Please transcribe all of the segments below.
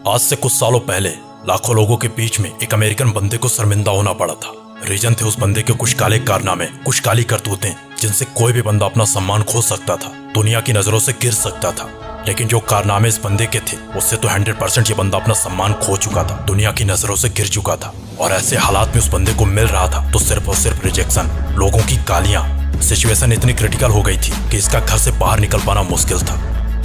आज से कुछ सालों पहले लाखों लोगों के बीच में एक अमेरिकन बंदे को शर्मिंदा होना पड़ा था। रीजन थे उस बंदे के कुछ काले कारनामे, कुछ काली करतूतें, जिनसे कोई भी बंदा अपना सम्मान खो सकता था, दुनिया की नजरों से गिर सकता था। लेकिन जो कारनामे इस बंदे के थे, उससे तो 100% ये बंदा अपना सम्मान खो चुका था, दुनिया की नजरों से गिर चुका था। और ऐसे हालात में उस बंदे को मिल रहा था तो सिर्फ और सिर्फ रिजेक्शन, लोगों की गालियां। सिचुएशन इतनी क्रिटिकल हो गई थी कि इसका घर से बाहर निकल पाना मुश्किल था।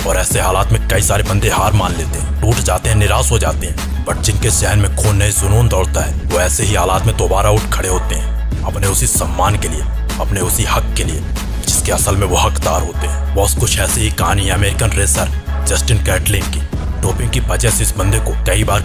और ऐसे हालात में कई सारे बंदे हार मान लेते हैं, टूट जाते हैं, निराश हो जाते हैं। बट जिनके जहन में खून नए जुनून दौड़ता है, वो ऐसे ही हालात में दोबारा उठ खड़े होते हैं, अपने उसी सम्मान के लिए, अपने उसी हक के लिए जिसके असल में वो हकदार होते हैं। बॉस, कुछ ऐसी ही कहानी है अमेरिकन रेसर जस्टिन कैटलिन की। डोपिंग की वजह से इस बंदे को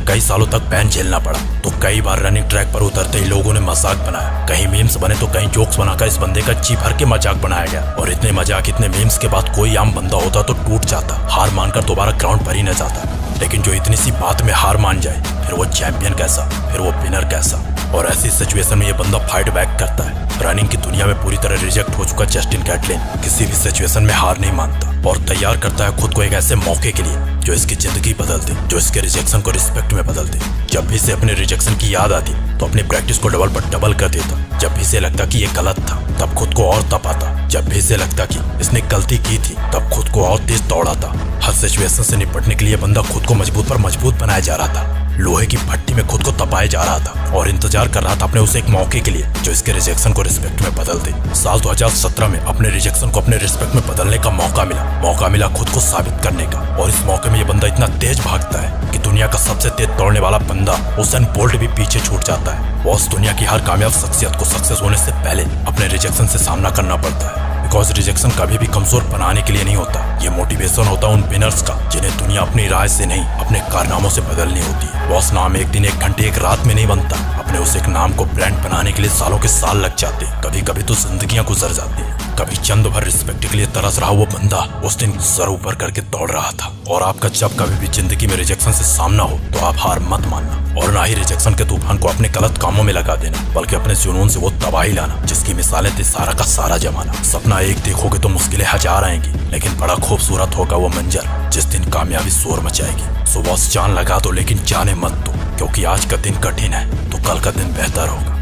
कई सालों तक बैन झेलना पड़ा। तो कई बार रनिंग ट्रैक पर उतरते ही लोगों ने मजाक बनाया, कहीं मीम्स बने तो कहीं जोक्स बनाकर इस बंदे का जी भर के मजाक बनाया गया। और इतने मजाक, इतने मीम्स के बाद कोई आम बंदा होता तो टूट जाता, हार मानकर दोबारा ग्राउंड पर ही न जाता। लेकिन जो इतनी सी बात में हार मान जाए, फिर वो चैंपियन कैसा, फिर वो विनर कैसा। और ऐसी सिचुएशन में ये बंदा फाइट बैक करता है। रनिंग की दुनिया में पूरी तरह रिजेक्ट हो चुका जस्टिन कैटलिन किसी भी सिचुएशन में हार नहीं मानता और तैयार करता है खुद को एक ऐसे मौके के लिए जो इसकी जिंदगी बदल दे, जो इसके रिजेक्शन को रिस्पेक्ट में बदल दे। जब भी इसे अपने रिजेक्शन की याद आती तो अपनी प्रैक्टिस को डबल पर डबल कर देता। जब भी इसे लगता कि ये गलत था, तब खुद को और तपाता। जब भी इसे लगता कि इसने गलती की थी, तब खुद को और तेज दौड़ाता। हर सिचुएशन से निपटने के लिए बंदा खुद को मजबूत पर मजबूत बनाया जा रहा था, लोहे की भट्टी में खुद को तपाया जा रहा था और इंतजार कर रहा था अपने उसे एक मौके के लिए जो इसके रिजेक्शन को रिस्पेक्ट में बदल दे। साल 2017 में अपने रिजेक्शन को अपने रिस्पेक्ट में बदलने का मौका मिला खुद को साबित करने का। और इस मौके में ये बंदा इतना तेज भागता है कि दुनिया का सबसे तेज दौड़ने वाला बंदा उसेन बोल्ट भी पीछे छूट जाता है। बॉस, दुनिया की हर कामयाब शख्सियत को सक्सेस होने से पहले अपने रिजेक्शन से सामना करना पड़ता है। बिकॉज रिजेक्शन कभी भी कमजोर बनाने के लिए नहीं होता, ये मोटिवेशन होता है उन विनर्स का जिन्हें दुनिया अपनी राय से नहीं, अपने कारनामों से बदलनी होती है। बॉस, नाम एक दिन, एक घंटे, एक रात में नहीं बनता। अपने उस एक नाम को ब्रांड बनाने के लिए सालों के साल लग जाते हैं, कभी कभी तो जिंदगियां गुजर जाती हैं। कभी चंद भर रिस्पेक्ट के लिए तरस रहा वो बंदा उस दिन सर ऊपर करके दौड़ रहा था। और आपका जब कभी भी जिंदगी में रिजेक्शन से सामना हो तो आप हार मत मानना और ना ही रिजेक्शन के तूफान को अपने गलत कामों में लगा देना, बल्कि अपने जुनून से वो तबाही लाना जिसकी मिसालें थी सारा का सारा जमाना। सपना एक देखोगे तो मुश्किलें हजार आएंगी, लेकिन बड़ा खूबसूरत होगा वो मंजर जिस दिन कामयाबी शोर मचाएगी। सो बॉस, जान लगा दो लेकिन जाने मत दो, क्योंकि आज का दिन कठिन है तो कल का दिन बेहतर होगा।